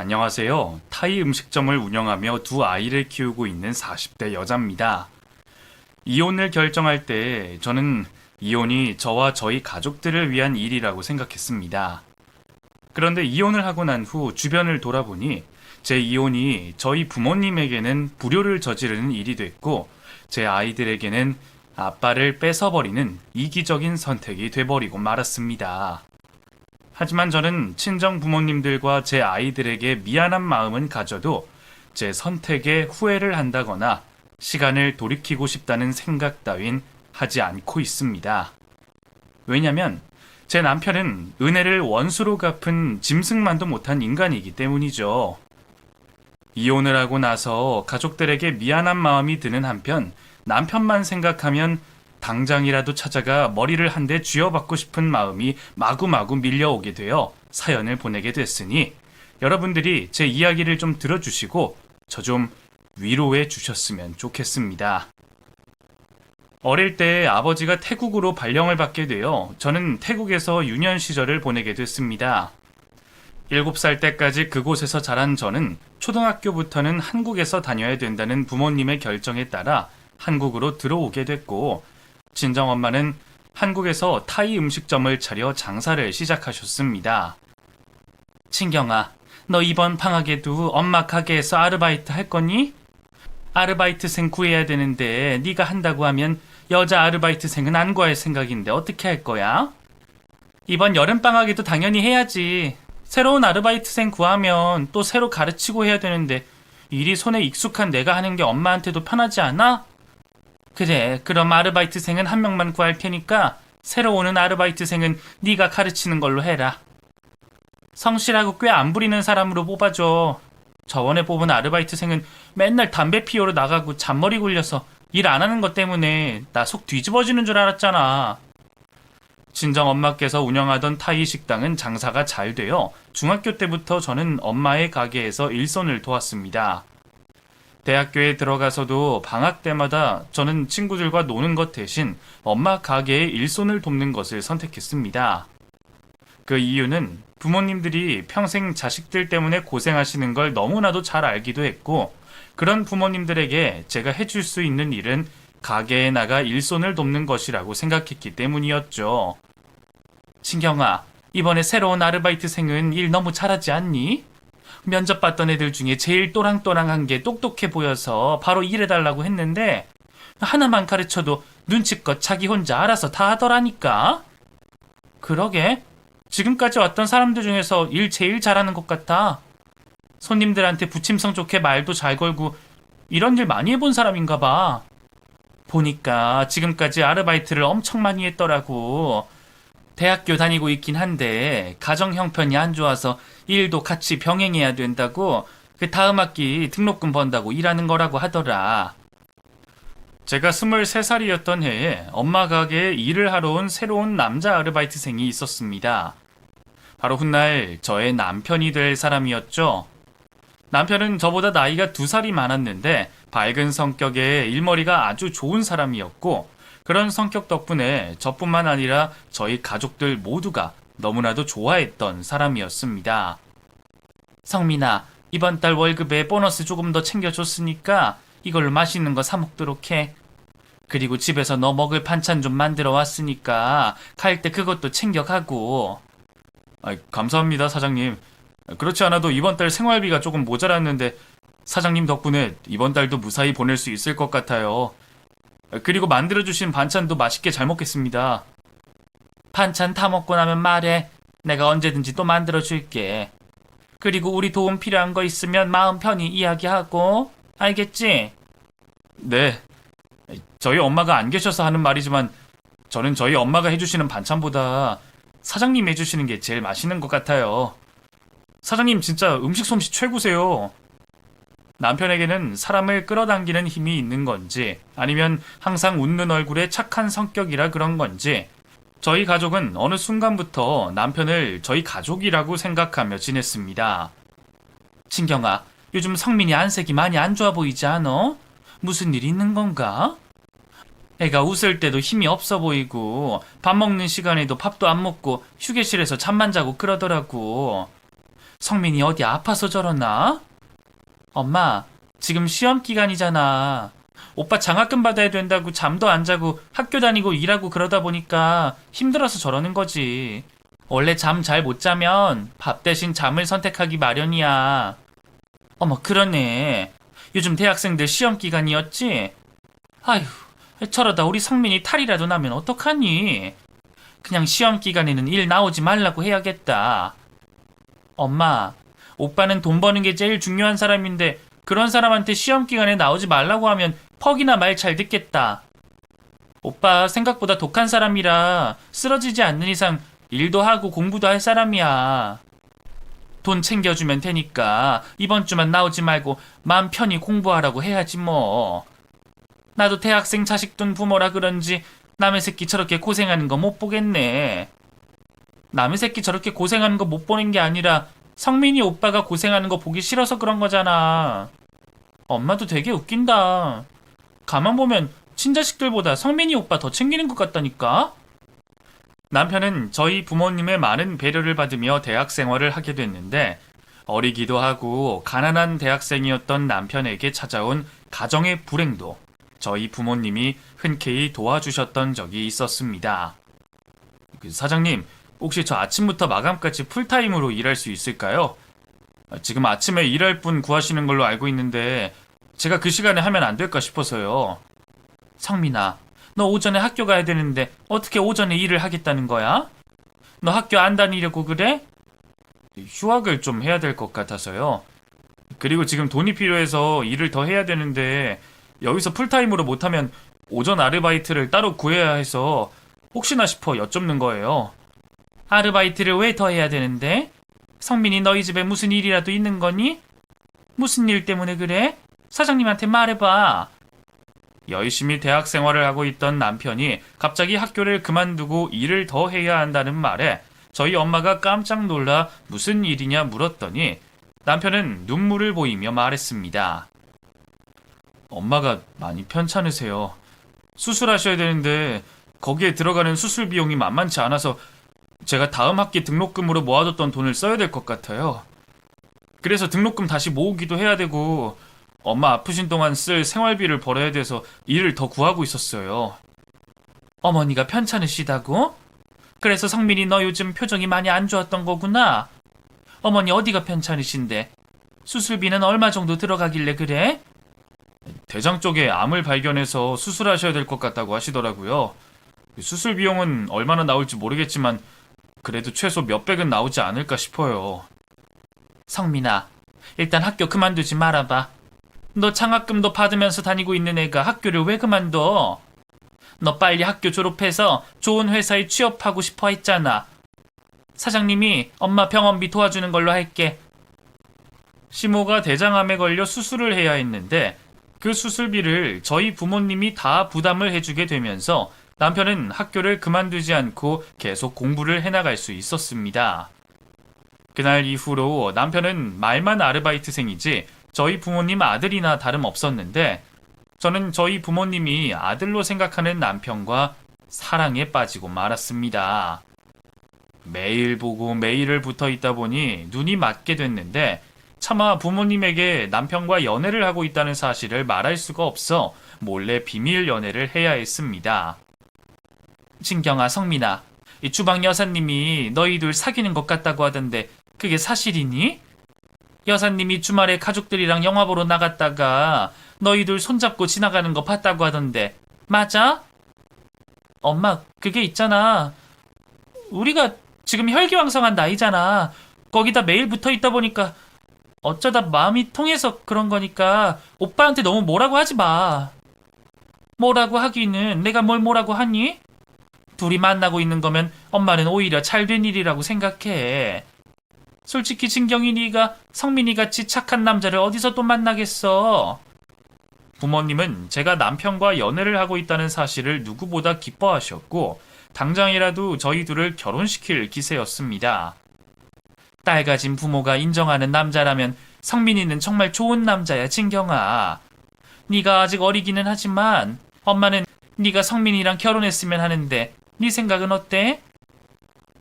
안녕하세요. 타이 음식점을 운영하며 두 아이를 키우고 있는 40대 여자입니다. 이혼을 결정할 때 저는 이혼이 저와 저희 가족들을 위한 일이라고 생각했습니다. 그런데 이혼을 하고 난 후 주변을 돌아보니 제 이혼이 저희 부모님에게는 불효를 저지르는 일이 됐고 제 아이들에게는 아빠를 뺏어버리는 이기적인 선택이 돼버리고 말았습니다. 하지만 저는 친정 부모님들과 제 아이들에게 미안한 마음은 가져도 제 선택에 후회를 한다거나 시간을 돌이키고 싶다는 생각 따윈 하지 않고 있습니다. 왜냐면 제 남편은 은혜를 원수로 갚은 짐승만도 못한 인간이기 때문이죠. 이혼을 하고 나서 가족들에게 미안한 마음이 드는 한편 남편만 생각하면 당장이라도 찾아가 머리를 한 대 쥐어받고 싶은 마음이 마구마구 밀려오게 되어 사연을 보내게 됐으니 여러분들이 제 이야기를 좀 들어주시고 저 좀 위로해 주셨으면 좋겠습니다. 어릴 때 아버지가 태국으로 발령을 받게 되어 저는 태국에서 유년 시절을 보내게 됐습니다. 7살 때까지 그곳에서 자란 저는 초등학교부터는 한국에서 다녀야 된다는 부모님의 결정에 따라 한국으로 들어오게 됐고 친정엄마는 한국에서 타이 음식점을 차려 장사를 시작하셨습니다. 친경아, 너 이번 방학에도 엄마 가게에서 아르바이트 할 거니? 아르바이트생 구해야 되는데 네가 한다고 하면 여자 아르바이트생은 안 구할 생각인데 어떻게 할 거야? 이번 여름방학에도 당연히 해야지. 새로운 아르바이트생 구하면 또 새로 가르치고 해야 되는데 일이 손에 익숙한 내가 하는 게 엄마한테도 편하지 않아? 그래, 그럼 아르바이트생은 한 명만 구할 테니까 새로 오는 아르바이트생은 네가 가르치는 걸로 해라. 성실하고 꽤 안 부리는 사람으로 뽑아줘. 저번에 뽑은 아르바이트생은 맨날 담배 피우러 나가고 잔머리 굴려서 일 안 하는 것 때문에 나 속 뒤집어지는 줄 알았잖아. 친정 엄마께서 운영하던 타이 식당은 장사가 잘 되어 중학교 때부터 저는 엄마의 가게에서 일손을 도왔습니다. 대학교에 들어가서도 방학 때마다 저는 친구들과 노는 것 대신 엄마 가게의 일손을 돕는 것을 선택했습니다. 그 이유는 부모님들이 평생 자식들 때문에 고생하시는 걸 너무나도 잘 알기도 했고 그런 부모님들에게 제가 해줄 수 있는 일은 가게에 나가 일손을 돕는 것이라고 생각했기 때문이었죠. 신경아, 이번에 새로운 아르바이트생은 일 너무 잘하지 않니? 면접 봤던 애들 중에 제일 또랑또랑한 게 똑똑해 보여서 바로 일해달라고 했는데 하나만 가르쳐도 눈치껏 자기 혼자 알아서 다 하더라니까. 그러게, 지금까지 왔던 사람들 중에서 일 제일 잘하는 것 같아. 손님들한테 부침성 좋게 말도 잘 걸고 이런 일 많이 해본 사람인가 봐. 보니까 지금까지 아르바이트를 엄청 많이 했더라고. 대학교 다니고 있긴 한데 가정 형편이 안 좋아서 일도 같이 병행해야 된다고 그 다음 학기 등록금 번다고 일하는 거라고 하더라. 제가 23살이었던 해에 엄마 가게에 일을 하러 온 새로운 남자 아르바이트생이 있었습니다. 바로 훗날 저의 남편이 될 사람이었죠. 남편은 저보다 나이가 2살이 많았는데 밝은 성격에 일머리가 아주 좋은 사람이었고 그런 성격 덕분에 저뿐만 아니라 저희 가족들 모두가 너무나도 좋아했던 사람이었습니다. 성민아, 이번 달 월급에 보너스 조금 더 챙겨줬으니까 이걸로 맛있는 거 사 먹도록 해. 그리고 집에서 너 먹을 반찬 좀 만들어 왔으니까 갈 때 그것도 챙겨가고. 감사합니다, 사장님. 그렇지 않아도 이번 달 생활비가 조금 모자랐는데 사장님 덕분에 이번 달도 무사히 보낼 수 있을 것 같아요. 그리고 만들어주신 반찬도 맛있게 잘 먹겠습니다. 반찬 다 먹고 나면 말해. 내가 언제든지 또 만들어줄게. 그리고 우리 도움 필요한 거 있으면 마음 편히 이야기하고. 알겠지? 네. 저희 엄마가 안 계셔서 하는 말이지만 저는 저희 엄마가 해주시는 반찬보다 사장님 해주시는 게 제일 맛있는 것 같아요. 사장님 진짜 음식 솜씨 최고세요. 남편에게는 사람을 끌어당기는 힘이 있는 건지 아니면 항상 웃는 얼굴에 착한 성격이라 그런 건지 저희 가족은 어느 순간부터 남편을 저희 가족이라고 생각하며 지냈습니다. 친경아, 요즘 성민이 안색이 많이 안 좋아 보이지 않아? 무슨 일 있는 건가? 애가 웃을 때도 힘이 없어 보이고 밥 먹는 시간에도 밥도 안 먹고 휴게실에서 잠만 자고 그러더라고. 성민이 어디 아파서 저러나? 엄마, 지금 시험 기간이잖아. 오빠 장학금 받아야 된다고 잠도 안 자고 학교 다니고 일하고 그러다 보니까 힘들어서 저러는 거지. 원래 잠 잘 못 자면 밥 대신 잠을 선택하기 마련이야. 어머, 그러네. 요즘 대학생들 시험 기간이었지? 아휴, 저러다 우리 성민이 탈이라도 나면 어떡하니? 그냥 시험 기간에는 일 나오지 말라고 해야겠다. 엄마, 오빠는 돈 버는 게 제일 중요한 사람인데 그런 사람한테 시험 기간에 나오지 말라고 하면 퍽이나 말 잘 듣겠다. 오빠 생각보다 독한 사람이라 쓰러지지 않는 이상 일도 하고 공부도 할 사람이야. 돈 챙겨주면 되니까 이번 주만 나오지 말고 마음 편히 공부하라고 해야지 뭐. 나도 대학생 자식 둔 부모라 그런지 남의 새끼 저렇게 고생하는 거 못 보겠네. 남의 새끼 저렇게 고생하는 거 못 보는 게 아니라 성민이 오빠가 고생하는 거 보기 싫어서 그런 거잖아. 엄마도 되게 웃긴다. 가만 보면 친자식들보다 성민이 오빠 더 챙기는 것 같다니까? 남편은 저희 부모님의 많은 배려를 받으며 대학 생활을 하게 됐는데 어리기도 하고 가난한 대학생이었던 남편에게 찾아온 가정의 불행도 저희 부모님이 흔쾌히 도와주셨던 적이 있었습니다. 사장님, 혹시 저 아침부터 마감까지 풀타임으로 일할 수 있을까요? 지금 아침에 일할 분 구하시는 걸로 알고 있는데 제가 그 시간에 하면 안 될까 싶어서요. 성민아, 너 오전에 학교 가야 되는데 어떻게 오전에 일을 하겠다는 거야? 너 학교 안 다니려고 그래? 휴학을 좀 해야 될 것 같아서요. 그리고 지금 돈이 필요해서 일을 더 해야 되는데 여기서 풀타임으로 못하면 오전 아르바이트를 따로 구해야 해서 혹시나 싶어 여쭙는 거예요. 아르바이트를 왜 더 해야 되는데? 성민이 너희 집에 무슨 일이라도 있는 거니? 무슨 일 때문에 그래? 사장님한테 말해봐. 열심히 대학 생활을 하고 있던 남편이 갑자기 학교를 그만두고 일을 더 해야 한다는 말에 저희 엄마가 깜짝 놀라 무슨 일이냐 물었더니 남편은 눈물을 보이며 말했습니다. 엄마가 많이 편찮으세요. 수술하셔야 되는데 거기에 들어가는 수술 비용이 만만치 않아서 제가 다음 학기 등록금으로 모아뒀던 돈을 써야 될 것 같아요. 그래서 등록금 다시 모으기도 해야 되고 엄마 아프신 동안 쓸 생활비를 벌어야 돼서 일을 더 구하고 있었어요. 어머니가 편찮으시다고? 그래서 성민이 너 요즘 표정이 많이 안 좋았던 거구나. 어머니 어디가 편찮으신데? 수술비는 얼마 정도 들어가길래 그래? 대장 쪽에 암을 발견해서 수술하셔야 될 것 같다고 하시더라고요. 수술 비용은 얼마나 나올지 모르겠지만 그래도 최소 몇백은 나오지 않을까 싶어요. 성민아, 일단 학교 그만두지 말아봐. 너 장학금도 받으면서 다니고 있는 애가 학교를 왜 그만둬? 너 빨리 학교 졸업해서 좋은 회사에 취업하고 싶어 했잖아. 사장님이 엄마 병원비 도와주는 걸로 할게. 시모가 대장암에 걸려 수술을 해야 했는데 그 수술비를 저희 부모님이 다 부담을 해주게 되면서 남편은 학교를 그만두지 않고 계속 공부를 해나갈 수 있었습니다. 그날 이후로 남편은 말만 아르바이트생이지 저희 부모님 아들이나 다름없었는데 저는 저희 부모님이 아들로 생각하는 남편과 사랑에 빠지고 말았습니다. 매일 보고 매일을 붙어 있다 보니 눈이 맞게 됐는데 차마 부모님에게 남편과 연애를 하고 있다는 사실을 말할 수가 없어 몰래 비밀 연애를 해야 했습니다. 진경아, 성민아, 이 주방 여사님이 너희 둘 사귀는 것 같다고 하던데 그게 사실이니? 여사님이 주말에 가족들이랑 영화 보러 나갔다가 너희 둘 손잡고 지나가는 거 봤다고 하던데 맞아? 엄마, 그게 있잖아. 우리가 지금 혈기왕성한 나이잖아. 거기다 매일 붙어 있다 보니까 어쩌다 마음이 통해서 그런 거니까 오빠한테 너무 뭐라고 하지 마. 뭐라고 하기는 내가 뭘 뭐라고 하니? 둘이 만나고 있는 거면 엄마는 오히려 잘된 일이라고 생각해. 솔직히 진경이 네가 성민이 같이 착한 남자를 어디서 또 만나겠어. 부모님은 제가 남편과 연애를 하고 있다는 사실을 누구보다 기뻐하셨고 당장이라도 저희 둘을 결혼시킬 기세였습니다. 딸 가진 부모가 인정하는 남자라면 성민이는 정말 좋은 남자야, 진경아. 네가 아직 어리기는 하지만 엄마는 네가 성민이랑 결혼했으면 하는데 네 생각은 어때?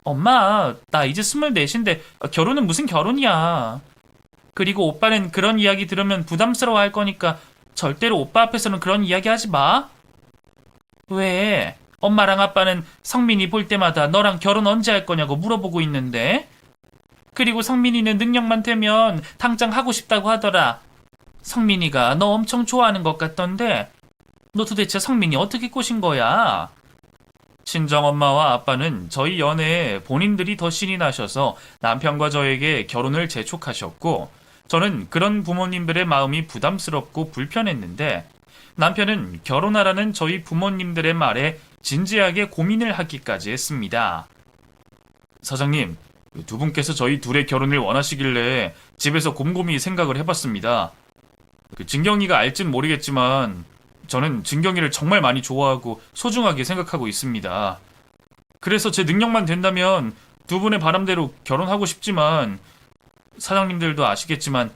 엄마, 나 이제 24인데 결혼은 무슨 결혼이야. 그리고 오빠는 그런 이야기 들으면 부담스러워 할 거니까 절대로 오빠 앞에서는 그런 이야기 하지 마. 왜? 엄마랑 아빠는 성민이 볼 때마다 너랑 결혼 언제 할 거냐고 물어보고 있는데? 그리고 성민이는 능력만 되면 당장 하고 싶다고 하더라. 성민이가 너 엄청 좋아하는 것 같던데 너 도대체 성민이 어떻게 꼬신 거야? 친정엄마와 아빠는 저희 연애에 본인들이 더 신이 나셔서 남편과 저에게 결혼을 재촉하셨고 저는 그런 부모님들의 마음이 부담스럽고 불편했는데 남편은 결혼하라는 저희 부모님들의 말에 진지하게 고민을 하기까지 했습니다. 사장님, 두 분께서 저희 둘의 결혼을 원하시길래 집에서 곰곰이 생각을 해봤습니다. 진경이가 알진 모르겠지만 저는 진경이를 정말 많이 좋아하고 소중하게 생각하고 있습니다. 그래서 제 능력만 된다면 두 분의 바람대로 결혼하고 싶지만 사장님들도 아시겠지만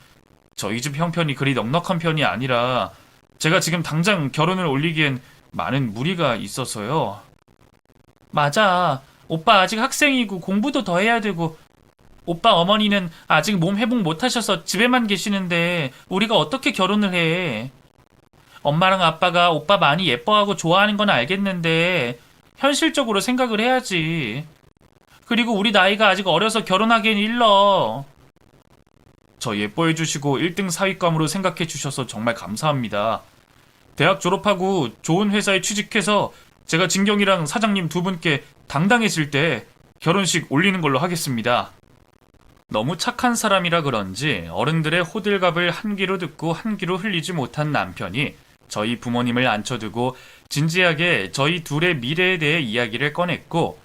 저희 집 형편이 그리 넉넉한 편이 아니라 제가 지금 당장 결혼을 올리기엔 많은 무리가 있어서요. 맞아. 오빠 아직 학생이고 공부도 더 해야 되고 오빠 어머니는 아직 몸 회복 못 하셔서 집에만 계시는데 우리가 어떻게 결혼을 해? 엄마랑 아빠가 오빠 많이 예뻐하고 좋아하는 건 알겠는데 현실적으로 생각을 해야지. 그리고 우리 나이가 아직 어려서 결혼하기엔 일러. 저 예뻐해 주시고 1등 사위감으로 생각해 주셔서 정말 감사합니다. 대학 졸업하고 좋은 회사에 취직해서 제가 진경이랑 사장님 두 분께 당당해질 때 결혼식 올리는 걸로 하겠습니다. 너무 착한 사람이라 그런지 어른들의 호들갑을 한 귀로 듣고 한 귀로 흘리지 못한 남편이 저희 부모님을 앉혀두고 진지하게 저희 둘의 미래에 대해 이야기를 꺼냈고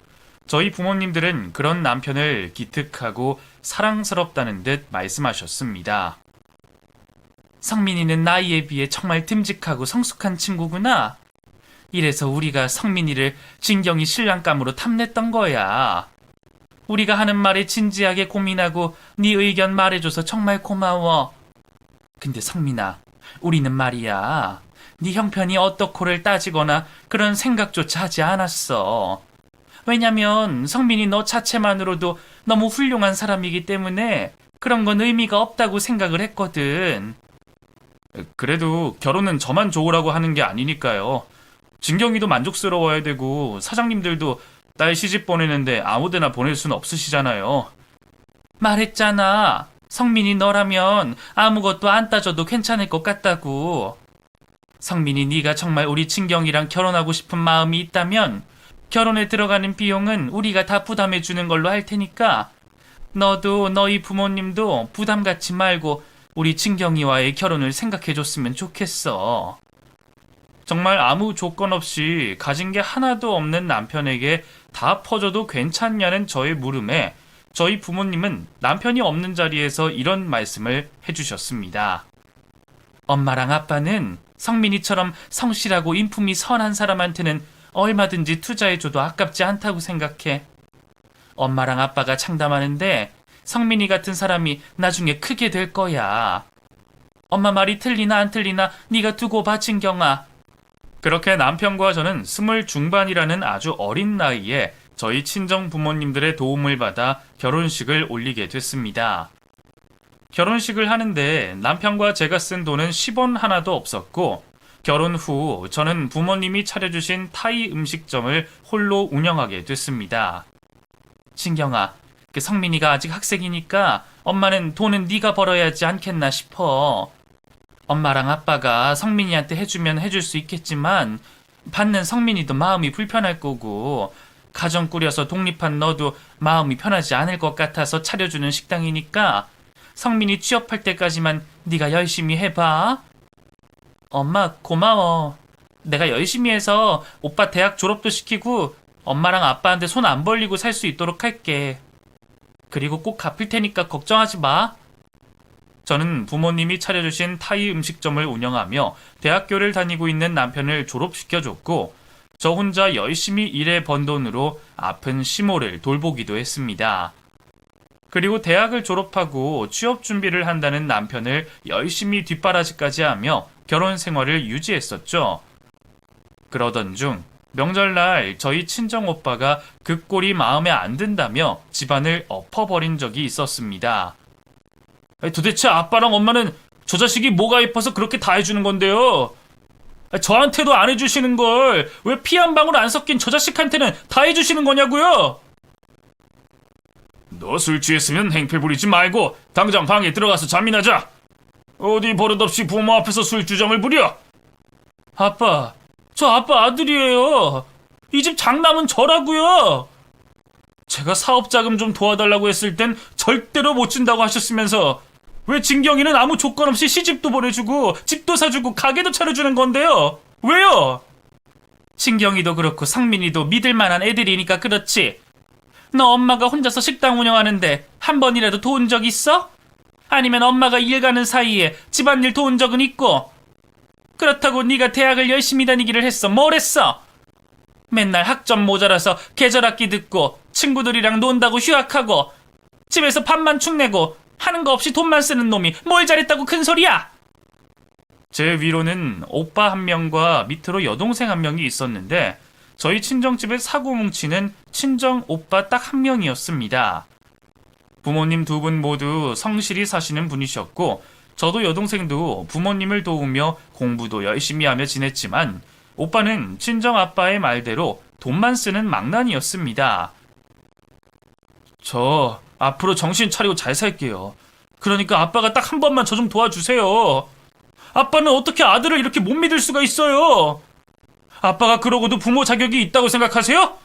저희 부모님들은 그런 남편을 기특하고 사랑스럽다는 듯 말씀하셨습니다. 성민이는 나이에 비해 정말 듬직하고 성숙한 친구구나. 이래서 우리가 성민이를 진경이 신랑감으로 탐냈던 거야. 우리가 하는 말에 진지하게 고민하고 네 의견 말해줘서 정말 고마워. 근데 성민아, 우리는 말이야. 네 형편이 어떻고를 따지거나 그런 생각조차 하지 않았어. 왜냐면 성민이 너 자체만으로도 너무 훌륭한 사람이기 때문에 그런 건 의미가 없다고 생각을 했거든. 그래도 결혼은 저만 좋으라고 하는 게 아니니까요. 진경이도 만족스러워야 되고 사장님들도 딸 시집 보내는데 아무데나 보낼 수는 없으시잖아요. 말했잖아. 성민이 너라면 아무것도 안 따져도 괜찮을 것 같다고. 성민이 네가 정말 우리 진경이랑 결혼하고 싶은 마음이 있다면 결혼에 들어가는 비용은 우리가 다 부담해 주는 걸로 할 테니까 너도 너희 부모님도 부담 갖지 말고 우리 진경이와의 결혼을 생각해 줬으면 좋겠어. 정말 아무 조건 없이 가진 게 하나도 없는 남편에게 다 퍼줘도 괜찮냐는 저의 물음에 저희 부모님은 남편이 없는 자리에서 이런 말씀을 해주셨습니다. 엄마랑 아빠는 성민이처럼 성실하고 인품이 선한 사람한테는 얼마든지 투자해줘도 아깝지 않다고 생각해. 엄마랑 아빠가 장담하는데 성민이 같은 사람이 나중에 크게 될 거야. 엄마 말이 틀리나 안 틀리나 네가 두고 봐, 진경아. 그렇게 남편과 저는 20 중반이라는 아주 어린 나이에 저희 친정 부모님들의 도움을 받아 결혼식을 올리게 됐습니다. 결혼식을 하는데 남편과 제가 쓴 돈은 10원 하나도 없었고 결혼 후 저는 부모님이 차려주신 타이 음식점을 홀로 운영하게 됐습니다. 진경아, 성민이가 아직 학생이니까 엄마는 돈은 네가 벌어야 하지 않겠나 싶어. 엄마랑 아빠가 성민이한테 해주면 해줄 수 있겠지만 받는 성민이도 마음이 불편할 거고 가정 꾸려서 독립한 너도 마음이 편하지 않을 것 같아서 차려주는 식당이니까 성민이 취업할 때까지만 네가 열심히 해봐. 엄마 고마워. 내가 열심히 해서 오빠 대학 졸업도 시키고 엄마랑 아빠한테 손 안 벌리고 살 수 있도록 할게. 그리고 꼭 갚을 테니까 걱정하지 마. 저는 부모님이 차려주신 타이 음식점을 운영하며 대학교를 다니고 있는 남편을 졸업시켜줬고 저 혼자 열심히 일해 번 돈으로 아픈 시모를 돌보기도 했습니다. 그리고 대학을 졸업하고 취업 준비를 한다는 남편을 열심히 뒷바라지까지 하며 결혼 생활을 유지했었죠. 그러던 중 명절날 저희 친정오빠가 그 꼴이 마음에 안 든다며 집안을 엎어버린 적이 있었습니다. 도대체 아빠랑 엄마는 저 자식이 뭐가 예뻐서 그렇게 다 해주는 건데요? 저한테도 안 해주시는 걸 왜 피 한 방울 안 섞인 저 자식한테는 다 해주시는 거냐고요? 너 술 취했으면 행패 부리지 말고 당장 방에 들어가서 잠이나 자. 어디 버릇없이 부모 앞에서 술주정을 부려. 아빠, 저 아빠 아들이에요. 이 집 장남은 저라고요. 제가 사업자금 좀 도와달라고 했을 땐 절대로 못 준다고 하셨으면서 왜 진경이는 아무 조건 없이 시집도 보내주고 집도 사주고 가게도 차려주는 건데요? 왜요? 진경이도 그렇고 상민이도 믿을 만한 애들이니까 그렇지. 너 엄마가 혼자서 식당 운영하는데 한 번이라도 도운 적 있어? 아니면 엄마가 일 가는 사이에 집안일 도운 적은 있고? 그렇다고 네가 대학을 열심히 다니기를 했어. 뭘 했어? 맨날 학점 모자라서 계절학기 듣고 친구들이랑 논다고 휴학하고 집에서 밥만 축내고 하는 거 없이 돈만 쓰는 놈이 뭘 잘했다고 큰 소리야? 제 위로는 오빠 한 명과 밑으로 여동생 한 명이 있었는데 저희 친정집에 사고 뭉치는 친정 오빠 딱 한 명이었습니다. 부모님 두 분 모두 성실히 사시는 분이셨고 저도 여동생도 부모님을 도우며 공부도 열심히 하며 지냈지만 오빠는 친정 아빠의 말대로 돈만 쓰는 망나니였습니다. 저 앞으로 정신 차리고 잘 살게요. 그러니까 아빠가 딱 한 번만 저 좀 도와주세요. 아빠는 어떻게 아들을 이렇게 못 믿을 수가 있어요? 아빠가 그러고도 부모 자격이 있다고 생각하세요?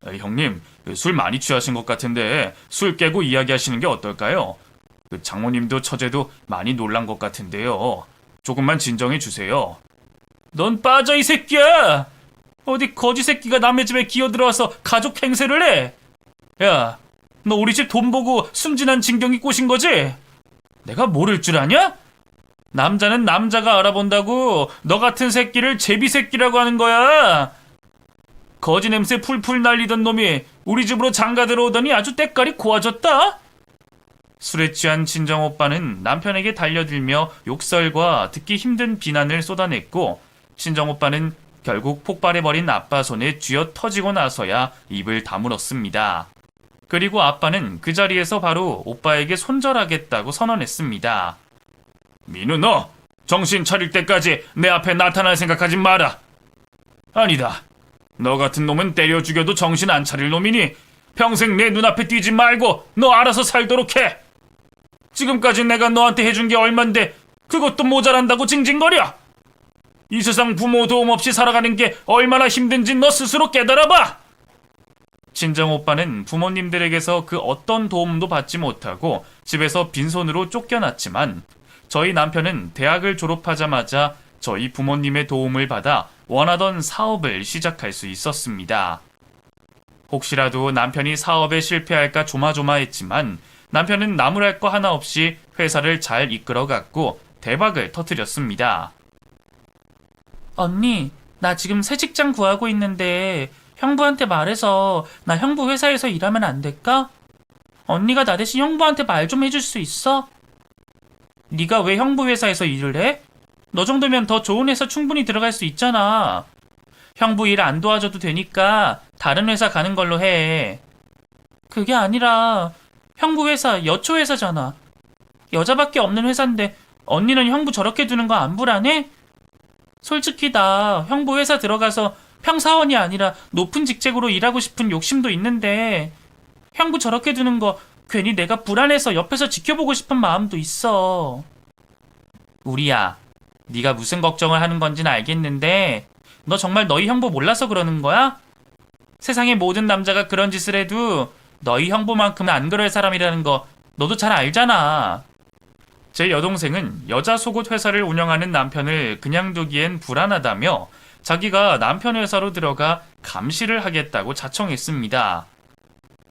형님, 술 많이 취하신 것 같은데 술 깨고 이야기하시는 게 어떨까요? 장모님도 처제도 많이 놀란 것 같은데요. 조금만 진정해 주세요. 넌 빠져 이 새끼야! 어디 거지 새끼가 남의 집에 기어들어와서 가족 행세를 해? 야, 너 우리 집 돈 보고 순진한 진경이 꼬신 거지? 내가 모를 줄 아냐? 남자는 남자가 알아본다고 너 같은 새끼를 제비새끼라고 하는 거야. 거지 냄새 풀풀 날리던 놈이 우리 집으로 장가 들어오더니 아주 때깔이 고와졌다. 술에 취한 친정오빠는 남편에게 달려들며 욕설과 듣기 힘든 비난을 쏟아냈고 친정오빠는 결국 폭발해버린 아빠 손에 쥐어 터지고 나서야 입을 다물었습니다. 그리고 아빠는 그 자리에서 바로 오빠에게 손절하겠다고 선언했습니다. 민우, 너 정신 차릴 때까지 내 앞에 나타날 생각하지 마라. 아니다. 너 같은 놈은 때려 죽여도 정신 안 차릴 놈이니 평생 내 눈앞에 띄지 말고 너 알아서 살도록 해. 지금까지 내가 너한테 해준 게 얼만데 그것도 모자란다고 징징거려. 이 세상 부모 도움 없이 살아가는 게 얼마나 힘든지 너 스스로 깨달아봐. 친정오빠는 부모님들에게서 그 어떤 도움도 받지 못하고 집에서 빈손으로 쫓겨났지만 저희 남편은 대학을 졸업하자마자 저희 부모님의 도움을 받아 원하던 사업을 시작할 수 있었습니다. 혹시라도 남편이 사업에 실패할까 조마조마했지만 남편은 나무랄 거 하나 없이 회사를 잘 이끌어갔고 대박을 터뜨렸습니다. 언니, 나 지금 새 직장 구하고 있는데 형부한테 말해서 나 형부 회사에서 일하면 안 될까? 언니가 나 대신 형부한테 말 좀 해줄 수 있어? 네가 왜 형부 회사에서 일을 해? 너 정도면 더 좋은 회사 충분히 들어갈 수 있잖아. 형부 일 안 도와줘도 되니까 다른 회사 가는 걸로 해. 그게 아니라 형부 회사 여초 회사잖아. 여자밖에 없는 회사인데 언니는 형부 저렇게 두는 거 안 불안해? 솔직히 나 형부 회사 들어가서 평사원이 아니라 높은 직책으로 일하고 싶은 욕심도 있는데 형부 저렇게 두는 거 괜히 내가 불안해서 옆에서 지켜보고 싶은 마음도 있어. 우리야, 네가 무슨 걱정을 하는 건지는 알겠는데 너 정말 너희 형부 몰라서 그러는 거야? 세상의 모든 남자가 그런 짓을 해도 너희 형부만큼은 안 그럴 사람이라는 거 너도 잘 알잖아. 제 여동생은 여자 속옷 회사를 운영하는 남편을 그냥 두기엔 불안하다며 자기가 남편 회사로 들어가 감시를 하겠다고 자청했습니다.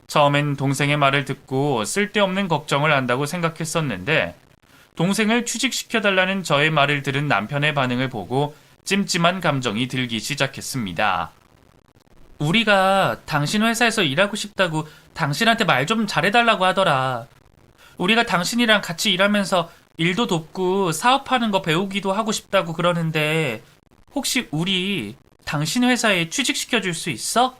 처음엔 동생의 말을 듣고 쓸데없는 걱정을 한다고 생각했었는데 동생을 취직시켜달라는 저의 말을 들은 남편의 반응을 보고 찜찜한 감정이 들기 시작했습니다. 우리가 당신 회사에서 일하고 싶다고 당신한테 말 좀 잘해달라고 하더라. 우리가 당신이랑 같이 일하면서 일도 돕고 사업하는 거 배우기도 하고 싶다고 그러는데 혹시 우리 당신 회사에 취직시켜줄 수 있어?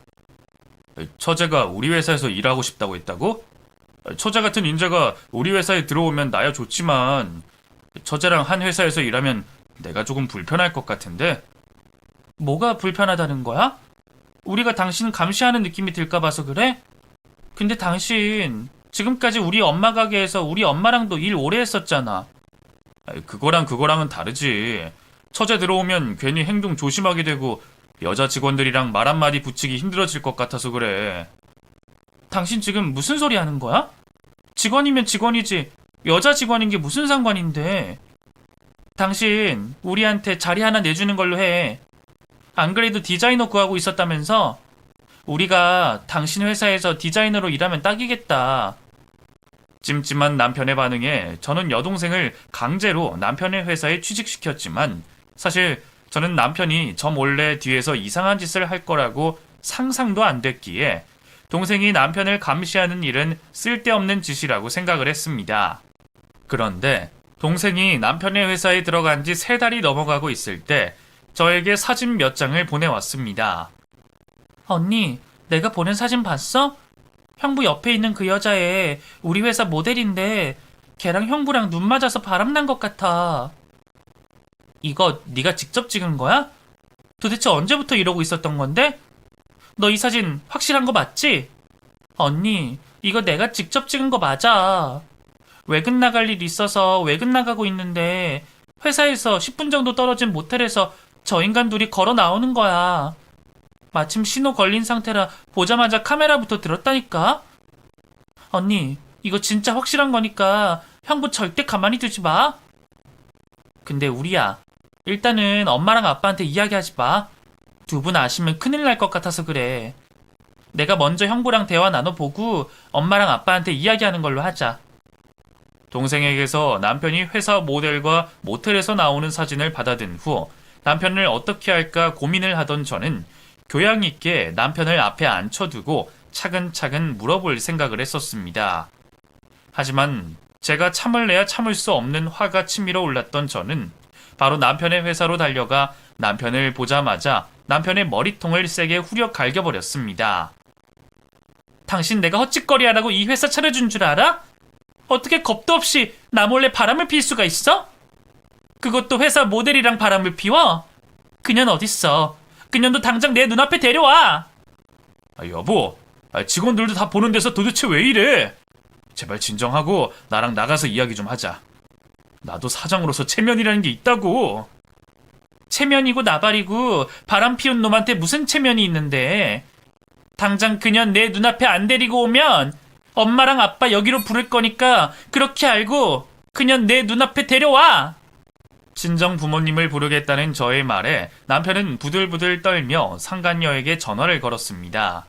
처제가 우리 회사에서 일하고 싶다고 했다고? 처제 같은 인재가 우리 회사에 들어오면 나야 좋지만 처제랑 한 회사에서 일하면 내가 조금 불편할 것 같은데. 뭐가 불편하다는 거야? 우리가 당신 감시하는 느낌이 들까 봐서 그래? 근데 당신 지금까지 우리 엄마 가게에서 우리 엄마랑도 일 오래 했었잖아. 그거랑은 다르지. 처제 들어오면 괜히 행동 조심하게 되고 여자 직원들이랑 말 한마디 붙이기 힘들어질 것 같아서 그래. 당신 지금 무슨 소리 하는 거야? 직원이면 직원이지 여자 직원인 게 무슨 상관인데. 당신 우리한테 자리 하나 내주는 걸로 해. 안 그래도 디자이너 구하고 있었다면서? 우리가 당신 회사에서 디자이너로 일하면 딱이겠다. 찜찜한 남편의 반응에 저는 여동생을 강제로 남편의 회사에 취직시켰지만 사실 저는 남편이 저 몰래 뒤에서 이상한 짓을 할 거라고 상상도 안 됐기에 동생이 남편을 감시하는 일은 쓸데없는 짓이라고 생각을 했습니다. 그런데 동생이 남편의 회사에 들어간 지 3달이 넘어가고 있을 때 저에게 사진 몇 장을 보내왔습니다. 언니, 내가 보낸 사진 봤어? 형부 옆에 있는 그 여자애 우리 회사 모델인데 걔랑 형부랑 눈 맞아서 바람난 것 같아. 이거 네가 직접 찍은 거야? 도대체 언제부터 이러고 있었던 건데? 너 이 사진 확실한 거 맞지? 언니, 이거 내가 직접 찍은 거 맞아. 외근 나갈 일 있어서 외근 나가고 있는데 회사에서 10분 정도 떨어진 모텔에서 저 인간 둘이 걸어 나오는 거야. 마침 신호 걸린 상태라 보자마자 카메라부터 들었다니까? 언니, 이거 진짜 확실한 거니까 형부 절대 가만히 두지 마. 근데 우리야, 일단은 엄마랑 아빠한테 이야기하지 마. 두 분 아시면 큰일 날 것 같아서 그래. 내가 먼저 형부랑 대화 나눠보고 엄마랑 아빠한테 이야기하는 걸로 하자. 동생에게서 남편이 회사 모델과 모텔에서 나오는 사진을 받아든 후 남편을 어떻게 할까 고민을 하던 저는 교양 있게 남편을 앞에 앉혀두고 차근차근 물어볼 생각을 했었습니다. 하지만 제가 참을래야 참을 수 없는 화가 치밀어 올랐던 저는 바로 남편의 회사로 달려가 남편을 보자마자 남편의 머리통을 세게 후려 갈겨버렸습니다. 당신 내가 헛짓거리하라고 이 회사 차려준 줄 알아? 어떻게 겁도 없이 나 몰래 바람을 필 수가 있어? 그것도 회사 모델이랑 바람을 피워? 그년 어딨어? 그년도 당장 내 눈앞에 데려와. 여보, 직원들도 다 보는 데서 도대체 왜 이래? 제발 진정하고 나랑 나가서 이야기 좀 하자. 나도 사장으로서 체면이라는 게 있다고. 체면이고 나발이고 바람 피운 놈한테 무슨 체면이 있는데. 당장 그년 내 눈앞에 안 데리고 오면 엄마랑 아빠 여기로 부를 거니까 그렇게 알고 그년 내 눈앞에 데려와. 친정 부모님을 부르겠다는 저의 말에 남편은 부들부들 떨며 상간녀에게 전화를 걸었습니다.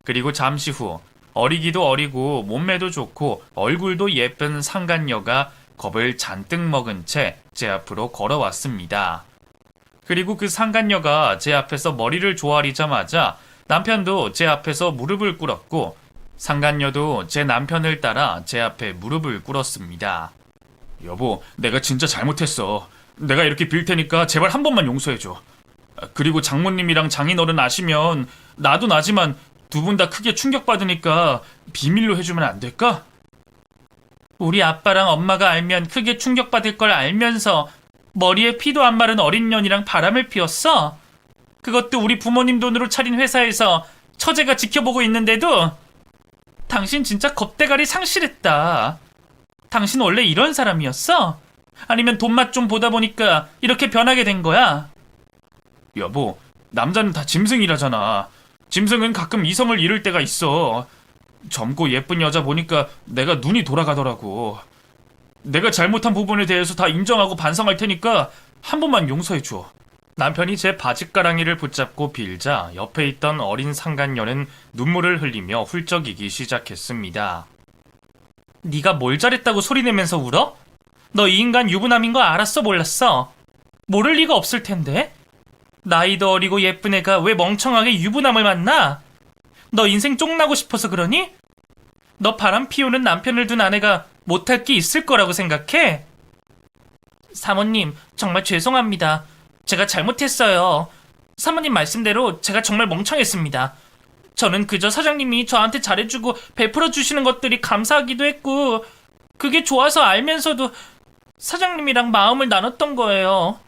그리고 잠시 후 어리기도 어리고 몸매도 좋고 얼굴도 예쁜 상간녀가 겁을 잔뜩 먹은 채 제 앞으로 걸어왔습니다. 그리고 그 상간녀가 제 앞에서 머리를 조아리자마자 남편도 제 앞에서 무릎을 꿇었고 상간녀도 제 남편을 따라 제 앞에 무릎을 꿇었습니다. 여보, 내가 진짜 잘못했어. 내가 이렇게 빌 테니까 제발 한 번만 용서해줘. 그리고 장모님이랑 장인어른 아시면 나도 나지만 두 분 다 크게 충격받으니까 비밀로 해주면 안 될까? 우리 아빠랑 엄마가 알면 크게 충격받을 걸 알면서 머리에 피도 안 마른 어린 년이랑 바람을 피웠어? 그것도 우리 부모님 돈으로 차린 회사에서 처제가 지켜보고 있는데도. 당신 진짜 겁대가리 상실했다. 당신 원래 이런 사람이었어? 아니면 돈맛 좀 보다 보니까 이렇게 변하게 된 거야? 여보, 남자는 다 짐승이라잖아. 짐승은 가끔 이성을 잃을 때가 있어. 젊고 예쁜 여자 보니까 내가 눈이 돌아가더라고. 내가 잘못한 부분에 대해서 다 인정하고 반성할 테니까 한 번만 용서해줘. 남편이 제 바짓가랑이를 붙잡고 빌자 옆에 있던 어린 상간녀는 눈물을 흘리며 훌쩍이기 시작했습니다. 네가 뭘 잘했다고 소리내면서 울어? 너 이 인간 유부남인 거 알았어 몰랐어? 모를 리가 없을 텐데. 나이도 어리고 예쁜 애가 왜 멍청하게 유부남을 만나? 너 인생 쫑나고 싶어서 그러니? 너 바람 피우는 남편을 둔 아내가 못할 게 있을 거라고 생각해? 사모님, 정말 죄송합니다. 제가 잘못했어요. 사모님 말씀대로 제가 정말 멍청했습니다. 저는 그저 사장님이 저한테 잘해주고 베풀어 주시는 것들이 감사하기도 했고 그게 좋아서 알면서도 사장님이랑 마음을 나눴던 거예요.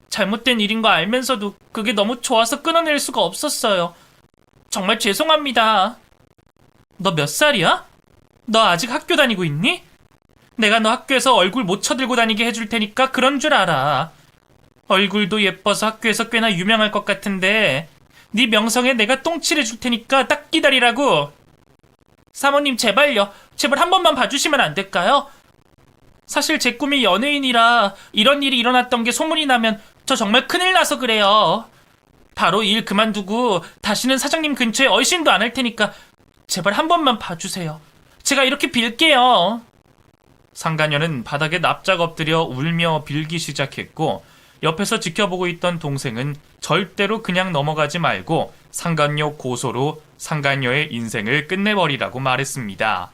잘못된 일인 거 알면서도 그게 너무 좋아서 끊어낼 수가 없었어요. 정말 죄송합니다. 너 몇 살이야? 너 아직 학교 다니고 있니? 내가 너 학교에서 얼굴 못 쳐들고 다니게 해줄 테니까 그런 줄 알아. 얼굴도 예뻐서 학교에서 꽤나 유명할 것 같은데 네 명성에 내가 똥칠해 줄 테니까 딱 기다리라고. 사모님 제발요. 제발 한 번만 봐주시면 안 될까요? 사실 제 꿈이 연예인이라 이런 일이 일어났던 게 소문이 나면 저 정말 큰일 나서 그래요. 바로 일 그만두고 다시는 사장님 근처에 얼씬도 안 할 테니까 제발 한 번만 봐주세요. 제가 이렇게 빌게요. 상간녀는 바닥에 납작 엎드려 울며 빌기 시작했고 옆에서 지켜보고 있던 동생은 절대로 그냥 넘어가지 말고 상간녀 고소로 상간녀의 인생을 끝내버리라고 말했습니다.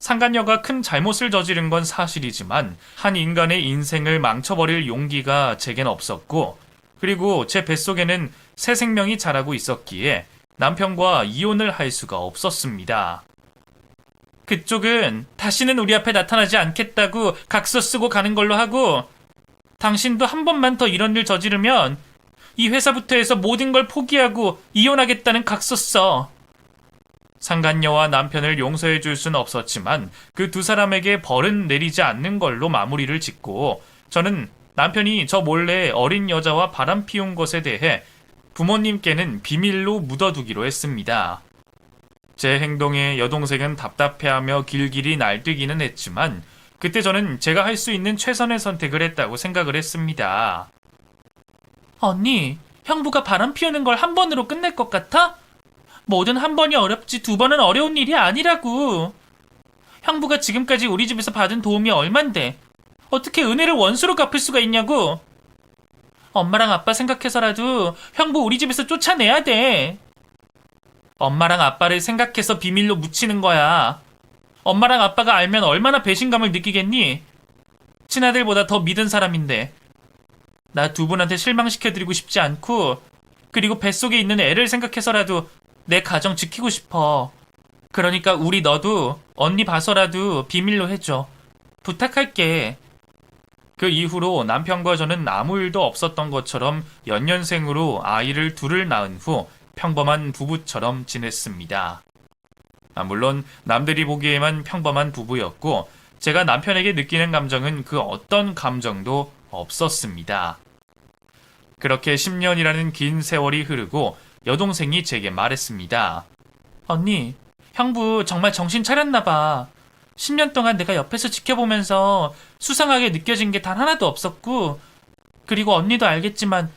상간녀가 큰 잘못을 저지른 건 사실이지만 한 인간의 인생을 망쳐버릴 용기가 제겐 없었고 그리고 제 뱃속에는 새 생명이 자라고 있었기에 남편과 이혼을 할 수가 없었습니다. 그쪽은 다시는 우리 앞에 나타나지 않겠다고 각서 쓰고 가는 걸로 하고 당신도 한 번만 더 이런 일 저지르면 이 회사부터 해서 모든 걸 포기하고 이혼하겠다는 각서 써. 상간녀와 남편을 용서해 줄 순 없었지만 그 두 사람에게 벌은 내리지 않는 걸로 마무리를 짓고 저는 남편이 저 몰래 어린 여자와 바람 피운 것에 대해 부모님께는 비밀로 묻어두기로 했습니다. 제 행동에 여동생은 답답해하며 길길이 날뛰기는 했지만 그때 저는 제가 할 수 있는 최선의 선택을 했다고 생각을 했습니다. 언니, 형부가 바람 피우는 걸 한 번으로 끝낼 것 같아? 뭐든 한 번이 어렵지 두 번은 어려운 일이 아니라고. 형부가 지금까지 우리 집에서 받은 도움이 얼만데 어떻게 은혜를 원수로 갚을 수가 있냐고. 엄마랑 아빠 생각해서라도 형부 우리 집에서 쫓아내야 돼. 엄마랑 아빠를 생각해서 비밀로 묻히는 거야. 엄마랑 아빠가 알면 얼마나 배신감을 느끼겠니? 친아들보다 더 믿은 사람인데. 나 두 분한테 실망시켜드리고 싶지 않고 그리고 뱃속에 있는 애를 생각해서라도 내 가정 지키고 싶어. 그러니까 우리 너도 언니 봐서라도 비밀로 해줘. 부탁할게. 그 이후로 남편과 저는 아무 일도 없었던 것처럼 연년생으로 아이를 둘을 낳은 후 평범한 부부처럼 지냈습니다. 물론 남들이 보기에만 평범한 부부였고 제가 남편에게 느끼는 감정은 그 어떤 감정도 없었습니다. 그렇게 10년이라는 긴 세월이 흐르고 여동생이 제게 말했습니다. 언니, 형부 정말 정신 차렸나 봐. 10년 동안 내가 옆에서 지켜보면서 수상하게 느껴진 게 단 하나도 없었고 그리고 언니도 알겠지만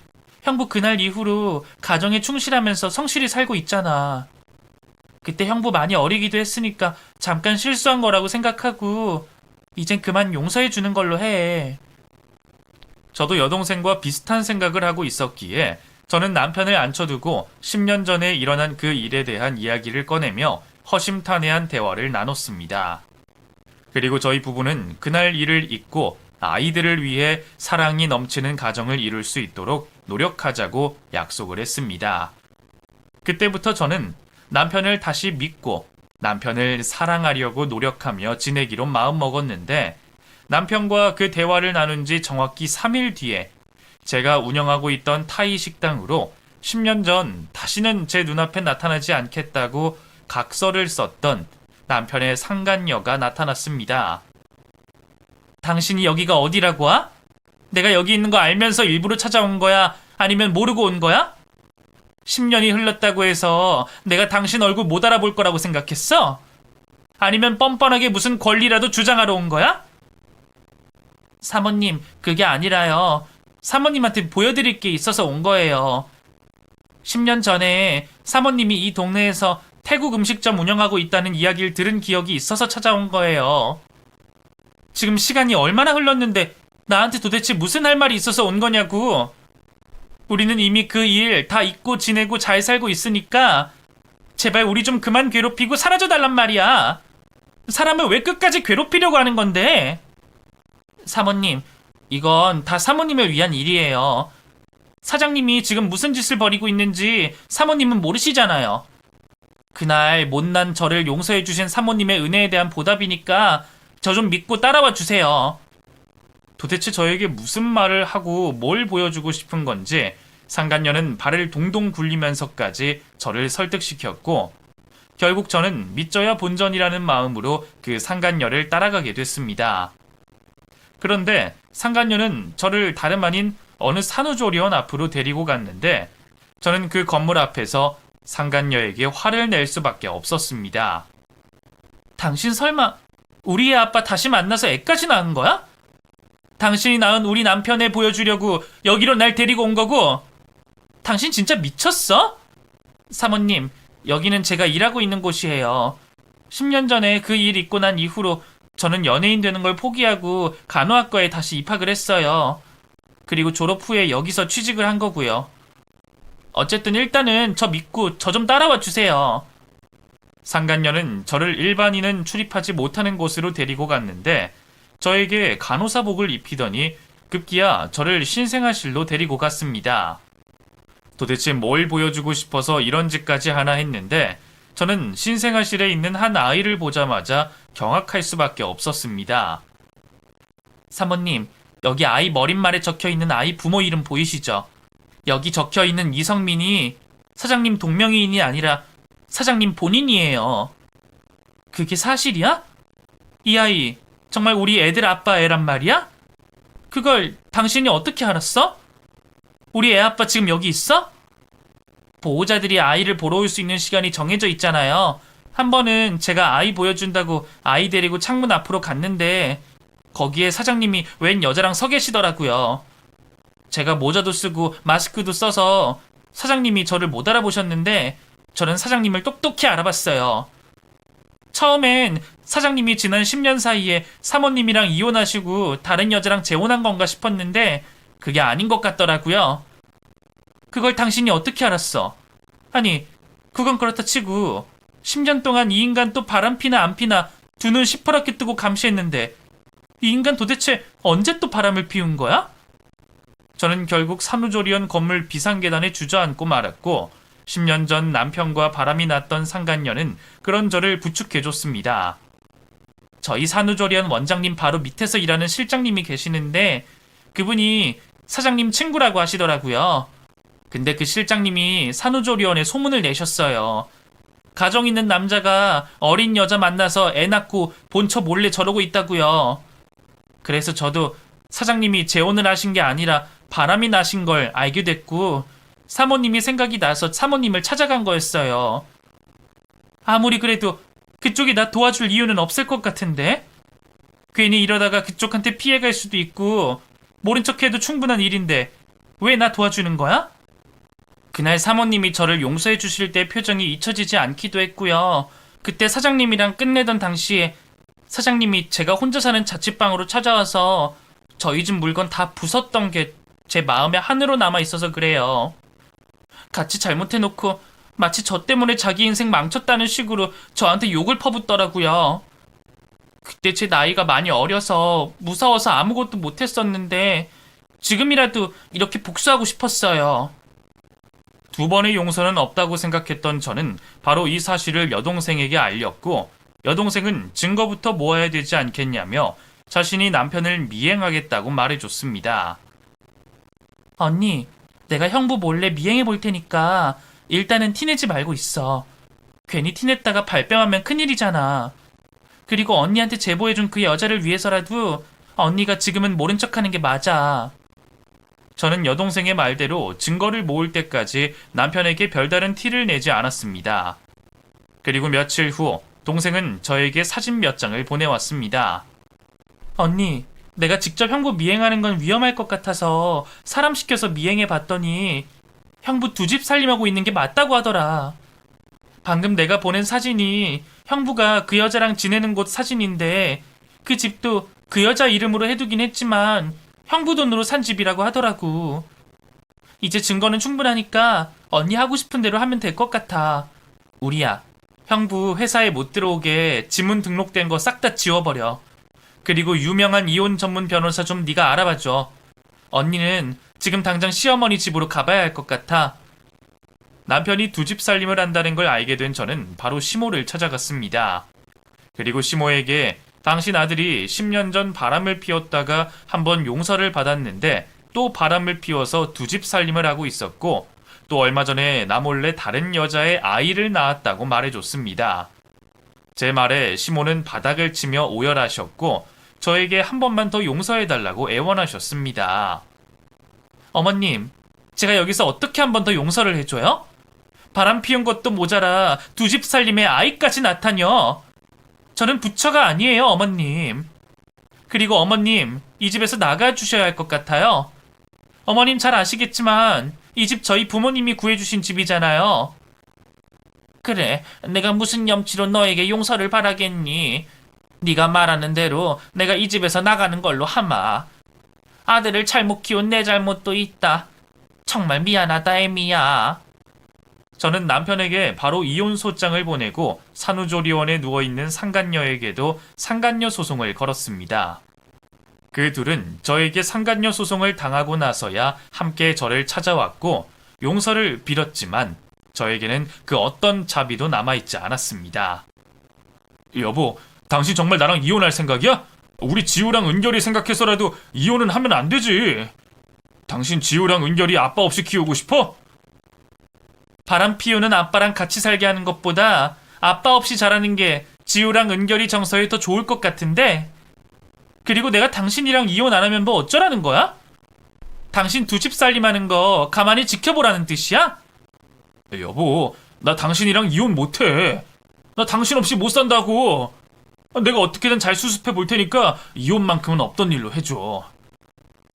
형부 그날 이후로 가정에 충실하면서 성실히 살고 있잖아. 그때 형부 많이 어리기도 했으니까 잠깐 실수한 거라고 생각하고 이젠 그만 용서해 주는 걸로 해. 저도 여동생과 비슷한 생각을 하고 있었기에 저는 남편을 앉혀두고 10년 전에 일어난 그 일에 대한 이야기를 꺼내며 허심탄회한 대화를 나눴습니다. 그리고 저희 부부는 그날 일을 잊고 아이들을 위해 사랑이 넘치는 가정을 이룰 수 있도록 노력하자고 약속을 했습니다. 그때부터 저는 남편을 다시 믿고 남편을 사랑하려고 노력하며 지내기로 마음먹었는데 남편과 그 대화를 나눈 지 정확히 3일 뒤에 제가 운영하고 있던 타이 식당으로 10년 전 다시는 제 눈앞에 나타나지 않겠다고 각서를 썼던 남편의 상간녀가 나타났습니다. 당신이 여기가 어디라고 와? 내가 여기 있는 거 알면서 일부러 찾아온 거야? 아니면 모르고 온 거야? 10년이 흘렀다고 해서 내가 당신 얼굴 못 알아볼 거라고 생각했어? 아니면 뻔뻔하게 무슨 권리라도 주장하러 온 거야? 사모님, 그게 아니라요. 사모님한테 보여드릴 게 있어서 온 거예요. 10년 전에 사모님이 이 동네에서 태국 음식점 운영하고 있다는 이야기를 들은 기억이 있어서 찾아온 거예요. 지금 시간이 얼마나 흘렀는데 나한테 도대체 무슨 할 말이 있어서 온 거냐고. 우리는 이미 그 일 다 잊고 지내고 잘 살고 있으니까 제발 우리 좀 그만 괴롭히고 사라져달란 말이야. 사람을 왜 끝까지 괴롭히려고 하는 건데? 사모님, 이건 다 사모님을 위한 일이에요. 사장님이 지금 무슨 짓을 벌이고 있는지 사모님은 모르시잖아요. 그날 못난 저를 용서해주신 사모님의 은혜에 대한 보답이니까 저 좀 믿고 따라와 주세요. 도대체 저에게 무슨 말을 하고 뭘 보여주고 싶은 건지 상간녀는 발을 동동 굴리면서까지 저를 설득시켰고, 결국 저는 믿져야 본전이라는 마음으로 그 상간녀를 따라가게 됐습니다. 그런데 상간녀는 저를 다름 아닌 어느 산후조리원 앞으로 데리고 갔는데, 저는 그 건물 앞에서 상간녀에게 화를 낼 수밖에 없었습니다. 당신 설마 우리 애 아빠 다시 만나서 애까지 낳은 거야? 당신이 낳은 우리 남편 애 보여주려고 여기로 날 데리고 온 거고? 당신 진짜 미쳤어? 사모님, 여기는 제가 일하고 있는 곳이에요. 10년 전에 그 일 있고 난 이후로 저는 연예인 되는 걸 포기하고 간호학과에 다시 입학을 했어요. 그리고 졸업 후에 여기서 취직을 한 거고요. 어쨌든 일단은 저 믿고 저 좀 따라와 주세요. 상간녀는 저를 일반인은 출입하지 못하는 곳으로 데리고 갔는데, 저에게 간호사복을 입히더니 급기야 저를 신생아실로 데리고 갔습니다. 도대체 뭘 보여주고 싶어서 이런 짓까지 하나 했는데, 저는 신생아실에 있는 한 아이를 보자마자 경악할 수밖에 없었습니다. 사모님, 여기 아이 머릿말에 적혀있는 아이 부모 이름 보이시죠? 여기 적혀있는 이성민이 사장님 동명이인이 아니라 사장님 본인이에요. 그게 사실이야? 이 아이 정말 우리 애들 아빠 애란 말이야? 그걸 당신이 어떻게 알았어? 우리 애 아빠 지금 여기 있어? 보호자들이 아이를 보러 올 수 있는 시간이 정해져 있잖아요. 한 번은 제가 아이 보여준다고 아이 데리고 창문 앞으로 갔는데 거기에 사장님이 웬 여자랑 서 계시더라고요. 제가 모자도 쓰고 마스크도 써서 사장님이 저를 못 알아보셨는데 저는 사장님을 똑똑히 알아봤어요. 처음엔 사장님이 지난 10년 사이에 사모님이랑 이혼하시고 다른 여자랑 재혼한 건가 싶었는데 그게 아닌 것 같더라고요. 그걸 당신이 어떻게 알았어? 아니, 그건 그렇다 치고 10년 동안 이 인간 또 바람피나 안 피나 두 눈 시퍼렇게 뜨고 감시했는데 이 인간 도대체 언제 또 바람을 피운 거야? 저는 결국 산후조리원 건물 비상계단에 주저앉고 말았고, 10년 전 남편과 바람이 났던 상간녀는 그런 저를 부축해줬습니다. 저희 산후조리원 원장님 바로 밑에서 일하는 실장님이 계시는데 그분이 사장님 친구라고 하시더라고요. 근데 그 실장님이 산후조리원에 소문을 내셨어요. 가정 있는 남자가 어린 여자 만나서 애 낳고 본처 몰래 저러고 있다고요. 그래서 저도 사장님이 재혼을 하신 게 아니라 바람이 나신 걸 알게 됐고 사모님이 생각이 나서 사모님을 찾아간 거였어요. 아무리 그래도 그쪽이 나 도와줄 이유는 없을 것 같은데? 괜히 이러다가 그쪽한테 피해갈 수도 있고 모른 척해도 충분한 일인데 왜 나 도와주는 거야? 그날 사모님이 저를 용서해 주실 때 표정이 잊혀지지 않기도 했고요. 그때 사장님이랑 끝내던 당시에 사장님이 제가 혼자 사는 자취방으로 찾아와서 저희 집 물건 다 부쉈던 게 제 마음에 한으로 남아 있어서 그래요. 같이 잘못해놓고 마치 저 때문에 자기 인생 망쳤다는 식으로 저한테 욕을 퍼붓더라고요. 그때 제 나이가 많이 어려서 무서워서 아무것도 못했었는데 지금이라도 이렇게 복수하고 싶었어요. 두 번의 용서는 없다고 생각했던 저는 바로 이 사실을 여동생에게 알렸고, 여동생은 증거부터 모아야 되지 않겠냐며 자신이 남편을 미행하겠다고 말해줬습니다. 언니, 내가 형부 몰래 미행해 볼 테니까 일단은 티내지 말고 있어. 괜히 티냈다가 발뺌하면 큰일이잖아. 그리고 언니한테 제보해준 그 여자를 위해서라도 언니가 지금은 모른 척하는 게 맞아. 저는 여동생의 말대로 증거를 모을 때까지 남편에게 별다른 티를 내지 않았습니다. 그리고 며칠 후 동생은 저에게 사진 몇 장을 보내왔습니다. 언니, 내가 직접 형부 미행하는 건 위험할 것 같아서 사람 시켜서 미행해 봤더니 형부 두 집 살림하고 있는 게 맞다고 하더라. 방금 내가 보낸 사진이 형부가 그 여자랑 지내는 곳 사진인데 그 집도 그 여자 이름으로 해두긴 했지만 형부 돈으로 산 집이라고 하더라고. 이제 증거는 충분하니까 언니 하고 싶은 대로 하면 될 것 같아. 우리야, 형부 회사에 못 들어오게 지문 등록된 거 싹 다 지워버려. 그리고 유명한 이혼 전문 변호사 좀 네가 알아봐줘. 언니는 지금 당장 시어머니 집으로 가봐야 할 것 같아. 남편이 두 집 살림을 한다는 걸 알게 된 저는 바로 시모를 찾아갔습니다. 그리고 시모에게 당신 아들이 10년 전 바람을 피웠다가 한번 용서를 받았는데 또 바람을 피워서 두 집 살림을 하고 있었고 또 얼마 전에 나 몰래 다른 여자의 아이를 낳았다고 말해줬습니다. 제 말에 시모는 바닥을 치며 오열하셨고 저에게 한 번만 더 용서해달라고 애원하셨습니다. 어머님, 제가 여기서 어떻게 한 번 더 용서를 해줘요? 바람 피운 것도 모자라 두 집 살림에 아이까지 낳다뇨. 저는 부처가 아니에요, 어머님. 그리고 어머님, 이 집에서 나가주셔야 할 것 같아요. 어머님 잘 아시겠지만 이 집 저희 부모님이 구해주신 집이잖아요. 그래, 내가 무슨 염치로 너에게 용서를 바라겠니? 네가 말하는 대로 내가 이 집에서 나가는 걸로 하마. 아들을 잘못 키운 내 잘못도 있다. 정말 미안하다, 에미야. 저는 남편에게 바로 이혼 소장을 보내고 산후조리원에 누워있는 상간녀에게도 상간녀 소송을 걸었습니다. 그 둘은 저에게 상간녀 소송을 당하고 나서야 함께 저를 찾아왔고 용서를 빌었지만 저에게는 그 어떤 자비도 남아있지 않았습니다. 여보, 당신 정말 나랑 이혼할 생각이야? 우리 지우랑 은결이 생각해서라도 이혼은 하면 안 되지. 당신 지우랑 은결이 아빠 없이 키우고 싶어? 바람 피우는 아빠랑 같이 살게 하는 것보다 아빠 없이 자라는 게 지우랑 은결이 정서에 더 좋을 것 같은데. 그리고 내가 당신이랑 이혼 안 하면 뭐 어쩌라는 거야? 당신 두 집 살림하는 거 가만히 지켜보라는 뜻이야? 여보, 나 당신이랑 이혼 못해. 나 당신 없이 못 산다고. 내가 어떻게든 잘 수습해 볼 테니까 이혼만큼은 없던 일로 해줘.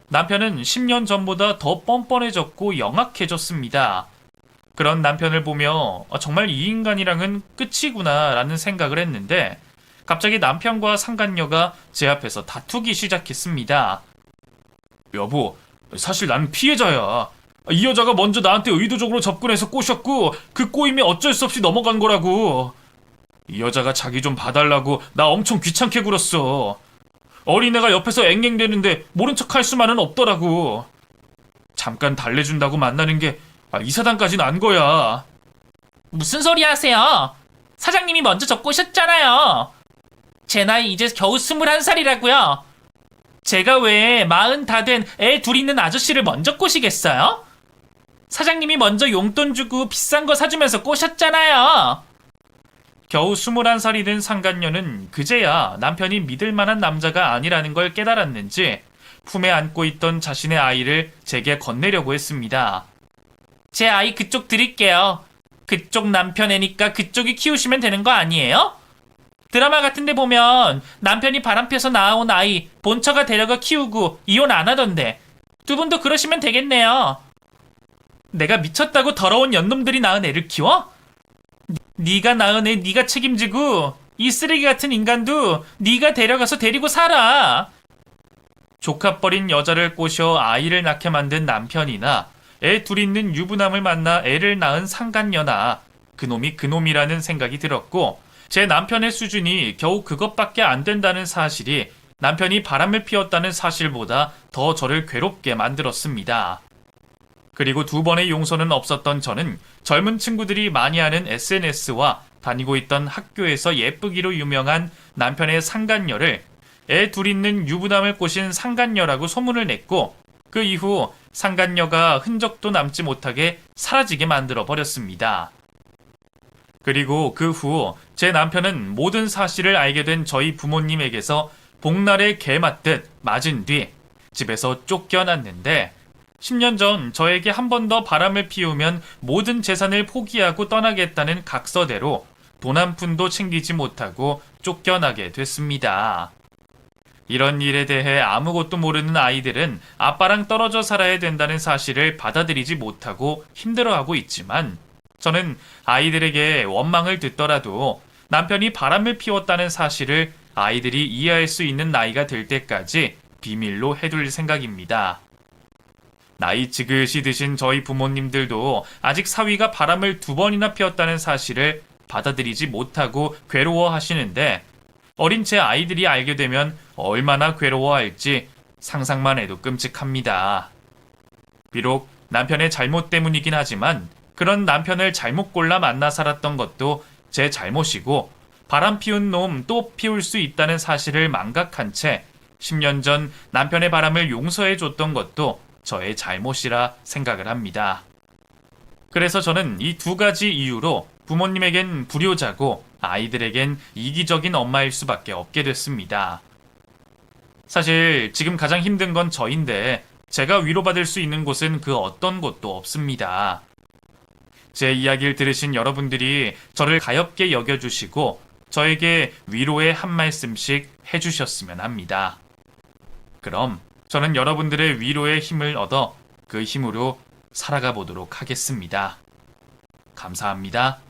남편은 10년 전보다 더 뻔뻔해졌고 영악해졌습니다. 그런 남편을 보며 정말 이 인간이랑은 끝이구나 라는 생각을 했는데 갑자기 남편과 상간녀가 제 앞에서 다투기 시작했습니다. 여보, 사실 난 피해자야. 이 여자가 먼저 나한테 의도적으로 접근해서 꼬셨고 그 꼬임에 어쩔 수 없이 넘어간 거라고. 이 여자가 자기 좀 봐달라고 나 엄청 귀찮게 굴었어. 어린애가 옆에서 앵앵대는데 모른 척 할 수만은 없더라고. 잠깐 달래준다고 만나는 게 이 사단까지는 안 거야. 무슨 소리 하세요? 사장님이 먼저 저 꼬셨잖아요. 제 나이 이제 겨우 21살이라고요. 제가 왜 40 다 된 애 둘 있는 아저씨를 먼저 꼬시겠어요? 사장님이 먼저 용돈 주고 비싼 거 사주면서 꼬셨잖아요. 겨우 21살이 된 상간녀는 그제야 남편이 믿을 만한 남자가 아니라는 걸 깨달았는지 품에 안고 있던 자신의 아이를 제게 건네려고 했습니다. 제 아이 그쪽 드릴게요. 그쪽 남편 애니까 그쪽이 키우시면 되는 거 아니에요? 드라마 같은 데 보면 남편이 바람펴서 낳아온 아이 본처가 데려가 키우고 이혼 안 하던데 두 분도 그러시면 되겠네요. 내가 미쳤다고 더러운 연놈들이 낳은 애를 키워? 네가 낳은 애 네가 책임지고 이 쓰레기 같은 인간도 네가 데려가서 데리고 살아. 조카뻘인 여자를 꼬셔 아이를 낳게 만든 남편이나 애 둘 있는 유부남을 만나 애를 낳은 상간녀나 그놈이 그놈이라는 생각이 들었고 제 남편의 수준이 겨우 그것밖에 안 된다는 사실이 남편이 바람을 피웠다는 사실보다 더 저를 괴롭게 만들었습니다. 그리고 두 번의 용서는 없었던 저는 젊은 친구들이 많이 하는 SNS와 다니고 있던 학교에서 예쁘기로 유명한 남편의 상간녀를 애 둘 있는 유부남을 꼬신 상간녀라고 소문을 냈고 그 이후 상간녀가 흔적도 남지 못하게 사라지게 만들어 버렸습니다. 그리고 그 후 제 남편은 모든 사실을 알게 된 저희 부모님에게서 복날에 개 맞듯 맞은 뒤 집에서 쫓겨났는데 10년 전 저에게 한 번 더 바람을 피우면 모든 재산을 포기하고 떠나겠다는 각서대로 돈 한 푼도 챙기지 못하고 쫓겨나게 됐습니다. 이런 일에 대해 아무것도 모르는 아이들은 아빠랑 떨어져 살아야 된다는 사실을 받아들이지 못하고 힘들어하고 있지만 저는 아이들에게 원망을 듣더라도 남편이 바람을 피웠다는 사실을 아이들이 이해할 수 있는 나이가 될 때까지 비밀로 해둘 생각입니다. 나이 지긋이 드신 저희 부모님들도 아직 사위가 바람을 2번이나 피웠다는 사실을 받아들이지 못하고 괴로워하시는데 어린 제 아이들이 알게 되면 얼마나 괴로워할지 상상만 해도 끔찍합니다. 비록 남편의 잘못 때문이긴 하지만 그런 남편을 잘못 골라 만나 살았던 것도 제 잘못이고 바람 피운 놈 또 피울 수 있다는 사실을 망각한 채 10년 전 남편의 바람을 용서해 줬던 것도 저의 잘못이라 생각을 합니다. 그래서 저는 이 두 가지 이유로 부모님에겐 불효자고 아이들에겐 이기적인 엄마일 수밖에 없게 됐습니다. 사실 지금 가장 힘든 건 저인데 제가 위로받을 수 있는 곳은 그 어떤 곳도 없습니다. 제 이야기를 들으신 여러분들이 저를 가엽게 여겨주시고 저에게 위로의 한 말씀씩 해주셨으면 합니다. 그럼 저는 여러분들의 위로의 힘을 얻어 그 힘으로 살아가 보도록 하겠습니다. 감사합니다.